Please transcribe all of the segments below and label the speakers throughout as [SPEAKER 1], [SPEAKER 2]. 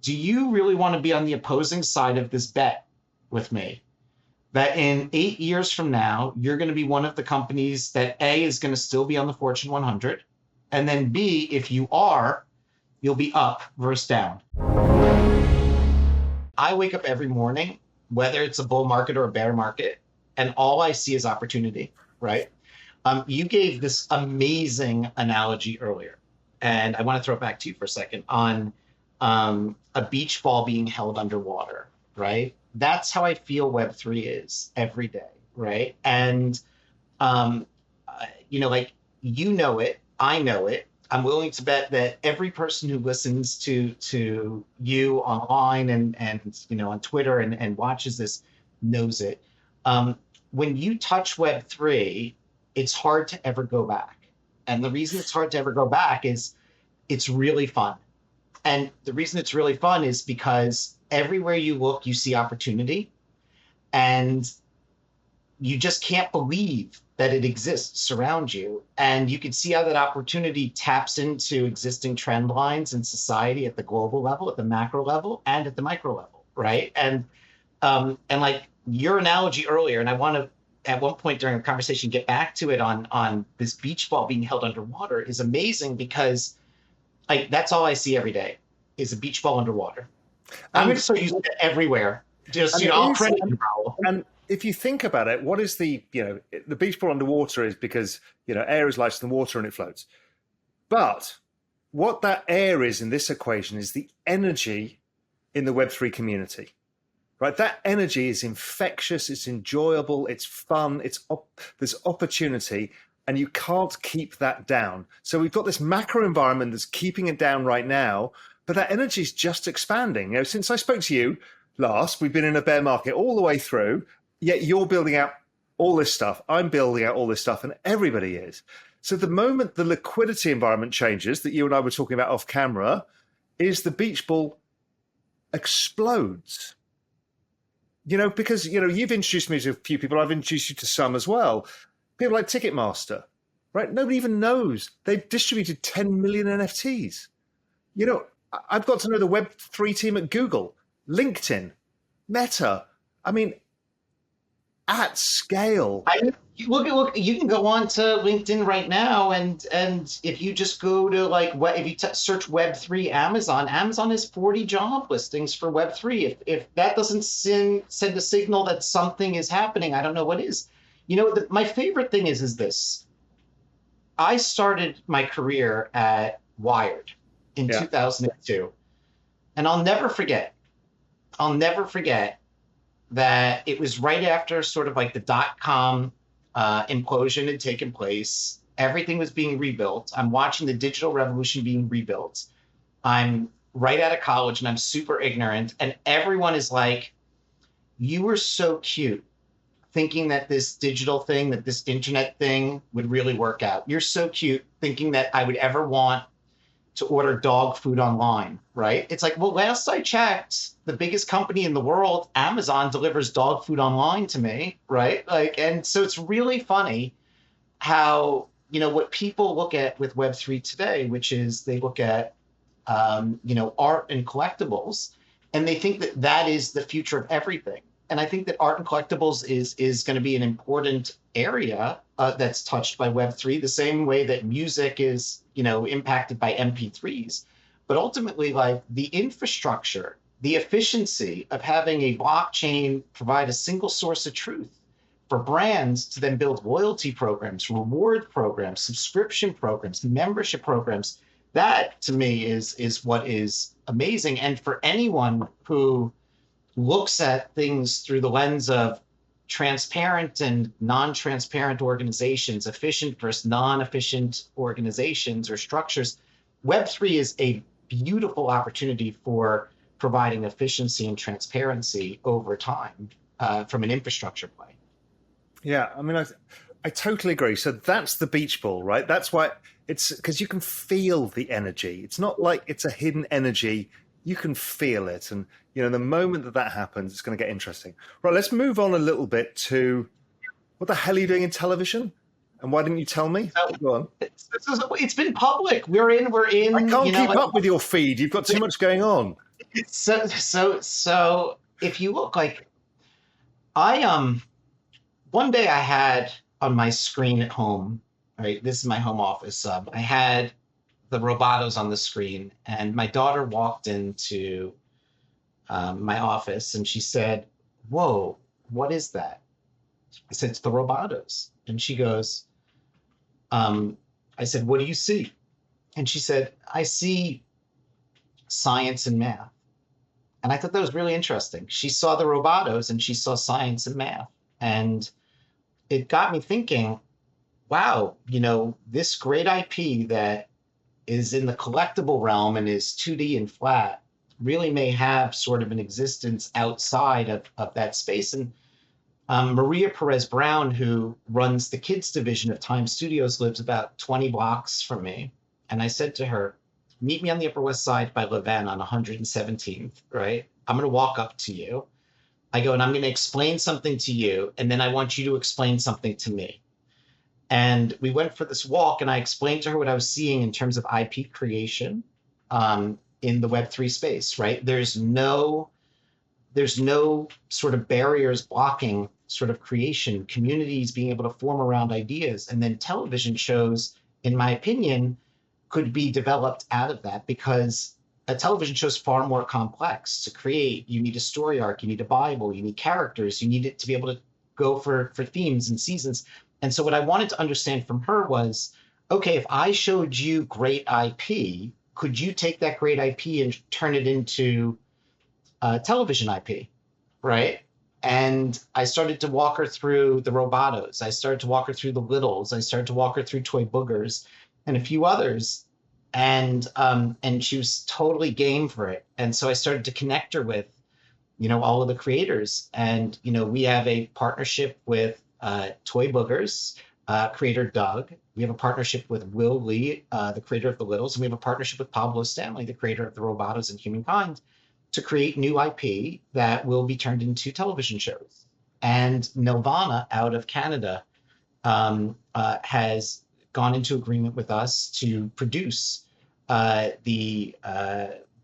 [SPEAKER 1] do you really want to be on the opposing side of this bet with me? That in 8 years from now, you're going to be one of the companies that A, is going to still be on the Fortune 100. And then B, if you are, you'll be up versus down. I wake up every morning, whether it's a bull market or a bear market, and all I see is opportunity, right? You gave this amazing analogy earlier, and I want to throw it back to you for a second on a beach ball being held underwater, right? That's how I feel Web3 is every day, right? And, like, you know it, I know it. I'm willing to bet that every person who listens to you online and on Twitter and watches this knows it. When you touch Web3, it's hard to ever go back. And the reason it's hard to ever go back is it's really fun. And the reason it's really fun is because everywhere you look, you see opportunity. And you just can't believe that it exists around you. And you can see how that opportunity taps into existing trend lines in society at the global level, at the macro level, and at the micro level, right? And like your analogy earlier, and I want to, at one point during the conversation, get back to it on this beach ball being held underwater is amazing because that's all I see every day is a beach ball underwater. I'm going to start using it everywhere. Just, I'll credit you, Raoul.
[SPEAKER 2] And if you think about it, what is the beach ball underwater is because, air is lighter than water and it floats. But what that air is in this equation is the energy in the Web3 community, right? That energy is infectious, it's enjoyable, it's fun, there's opportunity, and you can't keep that down. So we've got this macro environment that's keeping it down right now, but that energy is just expanding. Since I spoke to you last, we've been in a bear market all the way through, yet you're building out all this stuff. I'm building out all this stuff, and everybody is. So the moment the liquidity environment changes that you and I were talking about off camera, is the beach ball explodes. Because, you've introduced me to a few people. I've introduced you to some as well. People like Ticketmaster, right? Nobody even knows. They've distributed 10 million NFTs. I've got to know the Web3 team at Google, LinkedIn, Meta. I mean, at scale.
[SPEAKER 1] Look, you can go on to LinkedIn right now, and if you just go to if you search Web3 Amazon has 40 job listings for Web3. If that doesn't send a signal that something is happening, I don't know what is. My favorite thing is this. I started my career at Wired in 2002, and I'll never forget that it was right after sort of like the dot-com implosion had taken place. Everything was being rebuilt. I'm watching the digital revolution being rebuilt. I'm right out of college and I'm super ignorant. And everyone is like, you were so cute thinking that this digital thing, that this internet thing would really work out. You're so cute thinking that I would ever want to order dog food online, right? It's like, well, last I checked, the biggest company in the world, Amazon, delivers dog food online to me, right? And so it's really funny how, what people look at with Web3 today, which is they look at, art and collectibles, and they think that that is the future of everything. And I think that art and collectibles is going to be an important area that's touched by Web3, the same way that music is, impacted by MP3s. But ultimately, the infrastructure, the efficiency of having a blockchain provide a single source of truth for brands to then build loyalty programs, reward programs, subscription programs, membership programs, that to me is what is amazing. And for anyone who looks at things through the lens of transparent and non-transparent organizations, efficient versus non-efficient organizations or structures, Web3 is a beautiful opportunity for providing efficiency and transparency over time from an infrastructure play.
[SPEAKER 2] Yeah, I mean, I totally agree. So that's the beach ball, right? That's why it's because you can feel the energy. It's not like it's a hidden energy. You can feel it. And, the moment that happens, it's going to get interesting. Right, let's move on a little bit to what the hell are you doing in television? And why didn't you tell me? Go on.
[SPEAKER 1] It's been public. We're in.
[SPEAKER 2] I can't keep up with your feed. You've got too much going on.
[SPEAKER 1] So if you look like I one day I had on my screen at home, right? This is my home office. I had the Robotos on the screen, and my daughter walked into my office and she said, "Whoa, what is that?" I said, "It's the Robotos." And she goes, I said, "What do you see?" And she said, "I see science and math." And I thought that was really interesting. She saw the Robotos and she saw science and math. And it got me thinking, wow, this great IP that is in the collectible realm and is 2D and flat really may have sort of an existence outside of that space. And Maria Perez Brown, who runs the kids division of Time Studios, lives about 20 blocks from me. And I said to her, meet me on the Upper West Side by Levan on 117th, right? I'm going to walk up to you. I go, and I'm going to explain something to you. And then I want you to explain something to me. And we went for this walk, and I explained to her what I was seeing in terms of IP creation in the Web3 space, right? There's no sort of barriers blocking sort of creation, communities being able to form around ideas. And then television shows, in my opinion, could be developed out of that because a television show is far more complex to create. You need a story arc, you need a Bible, you need characters, you need it to be able to go for themes and seasons. And so what I wanted to understand from her was, okay, if I showed you great IP, could you take that great IP and turn it into television IP, right? And I started to walk her through the Robotos. I started to walk her through the Littles. I started to walk her through Toy Boogers and a few others. And she was totally game for it. And so I started to connect her with, all of the creators. And, we have a partnership with Toy Boogers, creator Doug. We have a partnership with Will Lee, the creator of the Littles. And we have a partnership with Pablo Stanley, the creator of the Robotos and Humankind, to create new IP that will be turned into television shows. And Nelvana out of Canada has gone into agreement with us to produce the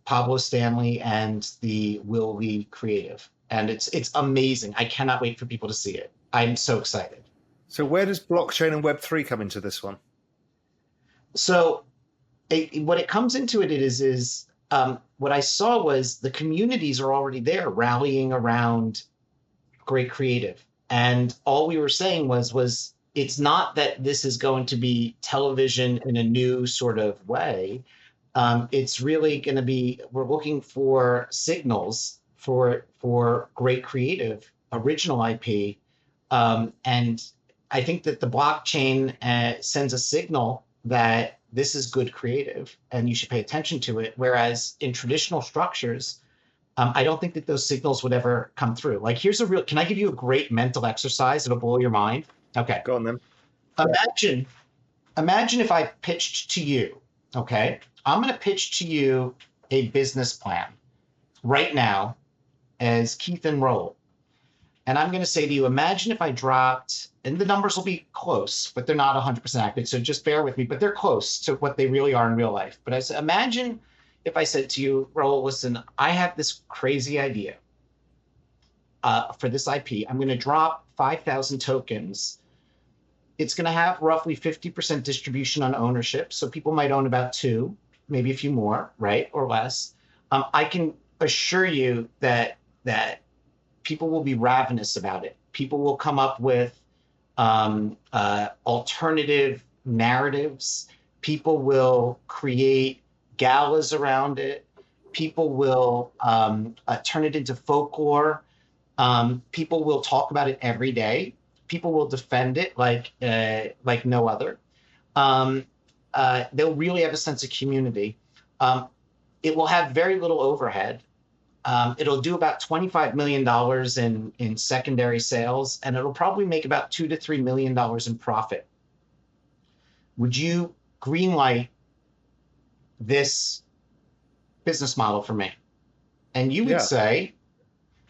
[SPEAKER 1] Pablo Stanley and the Will Lee creative. And it's amazing. I cannot wait for people to see it. I'm so excited.
[SPEAKER 2] So where does blockchain and Web3 come into this one?
[SPEAKER 1] So what it comes into it is what I saw was the communities are already there rallying around great creative. And all we were saying was it's not that this is going to be television in a new sort of way. It's really going to be, we're looking for signals for great creative, original IP. And I think that the blockchain sends a signal that this is good creative and you should pay attention to it. Whereas in traditional structures, I don't think that those signals would ever come through. Like can I give you a great mental exercise? It'll blow your mind. Okay.
[SPEAKER 2] Go on then.
[SPEAKER 1] Imagine if I pitched to you, okay? I'm going to pitch to you a business plan right now as Keith and Raoul. And I'm going to say to you, imagine if I dropped, and the numbers will be close, but they're not 100% accurate. So just bear with me, but they're close to what they really are in real life. But I said, imagine if I said to you, Raoul, listen, I have this crazy idea for this IP. I'm going to drop 5,000 tokens. It's going to have roughly 50% distribution on ownership. So people might own about 2, maybe a few more, right? Or less. I can assure you that people will be ravenous about it. People will come up with alternative narratives. People will create galas around it. People will turn it into folklore. People will talk about it every day. People will defend it like no other. They'll really have a sense of community. It will have very little overhead. It'll do about $25 million in secondary sales, and it'll probably make about $2 to $3 million in profit. Would you greenlight this business model for me? And you would say,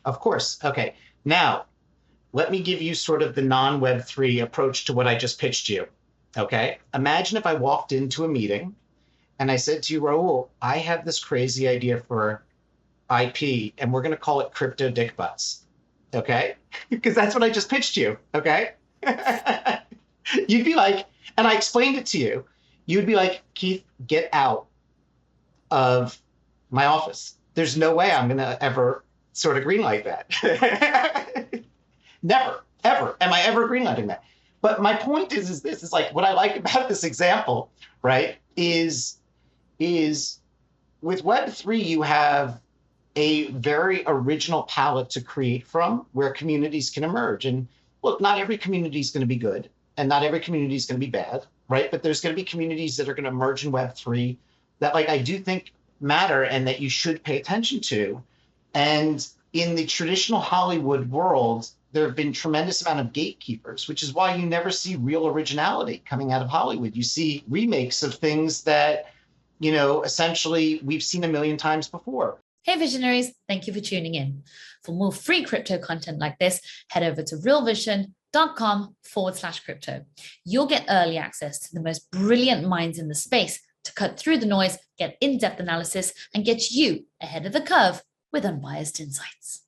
[SPEAKER 1] of course. Okay. Now, let me give you sort of the non-Web3 approach to what I just pitched you. Okay. Imagine if I walked into a meeting and I said to you, Raoul, I have this crazy idea for IP, and we're going to call it crypto dick butts. Okay? Because that's what I just pitched you. Okay? You'd be like, and I explained it to you. You'd be like, Keith, get out of my office. There's no way I'm going to ever sort of greenlight that. Never, ever. Am I ever greenlighting that? But my point is this is like what I like about this example, right? Is with Web3, you have a very original palette to create from where communities can emerge. And look, not every community is going to be good and not every community is going to be bad, right? But there's going to be communities that are going to emerge in Web3 that like I do think matter and that you should pay attention to. And in the traditional Hollywood world, there have been tremendous amount of gatekeepers, which is why you never see real originality coming out of Hollywood. You see remakes of things that, you know, essentially we've seen a million times before.
[SPEAKER 3] Hey visionaries, thank you for tuning in. For more free crypto content like this, head over to realvision.com/crypto. You'll get early access to the most brilliant minds in the space to cut through the noise, get in-depth analysis, and get you ahead of the curve with unbiased insights.